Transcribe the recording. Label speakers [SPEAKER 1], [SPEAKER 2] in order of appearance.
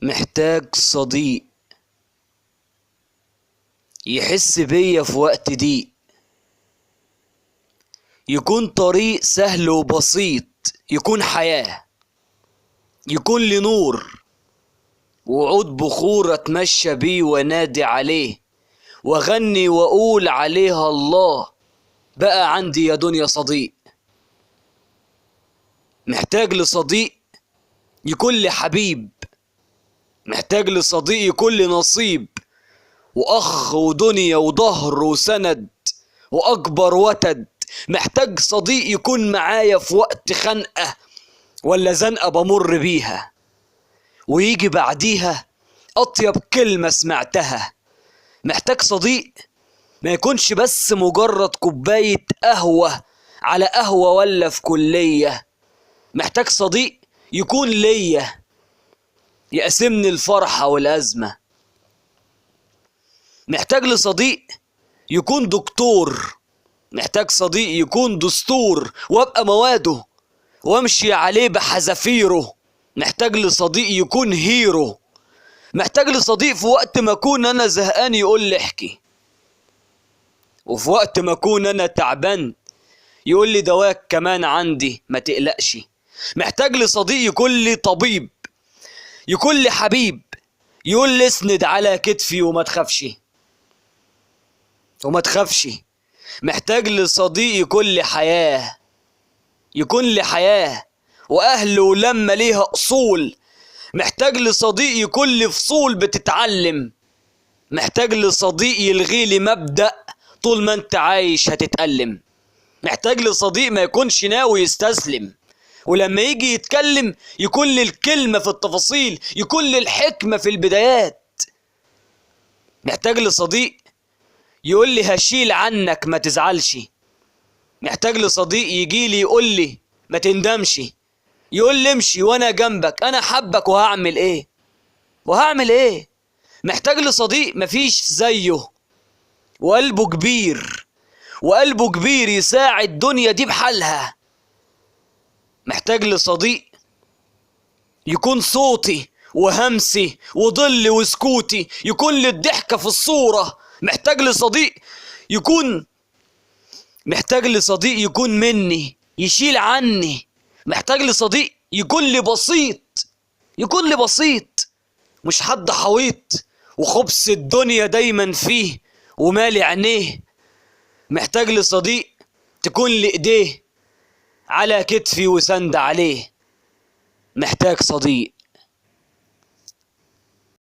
[SPEAKER 1] محتاج صديق يحس بيا في وقت ضيق، يكون طريق سهل وبسيط، يكون حياة، يكون لي نور وعود بخور اتمشى بيه وانادي عليه واغني واقول عليها الله بقى عندي يا دنيا صديق. محتاج لصديق يكون لي حبيب، محتاج لصديق يكون لي نصيب واخ ودنيا وظهر وسند واكبر وتد. محتاج صديق يكون معايا في وقت خنقة ولا زنقة بمر بيها، ويجي بعديها اطيب كلمة سمعتها. محتاج صديق ما يكونش بس مجرد كوباية قهوة على قهوة ولا في كلية. محتاج صديق يكون ليا يقسمني الفرحة والأزمة. محتاج لصديق يكون دكتور، محتاج صديق يكون دستور وابقى مواده وامشي عليه بحذافيره. محتاج لصديق يكون هيرو، محتاج لصديق في وقت ما اكون انا زهقان يقول لي احكي، وفي وقت ما اكون انا تعبان يقول لي دواك كمان عندي ما تقلقش. محتاج لصديق يكون لي طبيب، يكون لي حبيب يقول لي اسند على كتفي وما تخافش وما تخافش. محتاج لصديق يكون لي حياة، يكون لي حياة واهل ولما ليها اصول. محتاج لصديق يكون لي فصول بتتعلم، محتاج لصديق يلغي لي مبدأ طول ما انت عايش هتتألم. محتاج لصديق ما يكونش ناوي يستسلم، ولما يجي يتكلم يكون لي الكلمة في التفاصيل، يكون لي الحكمة في البدايات. محتاج لصديق يقول لي هشيل عنك ما تزعلش، محتاج لصديق يجي لي يقول لي ما تندمش، يقول لي امشي وانا جنبك انا حبك وهعمل ايه وهعمل ايه. محتاج لصديق مفيش زيه وقلبه كبير، وقلبه كبير يساعد الدنيا دي بحالها. محتاج لصديق يكون صوتي وهمسي وظل وسكوتي، يكون لي الضحكة في الصورة. محتاج لصديق يكون مني يشيل عني. محتاج لصديق يكون لي بسيط، يكون لي بسيط مش حد حويط وخبث الدنيا دايما فيه ومالي عينيه. محتاج لصديق تكون لي ايديه على كتفي وسند عليه. محتاج صديق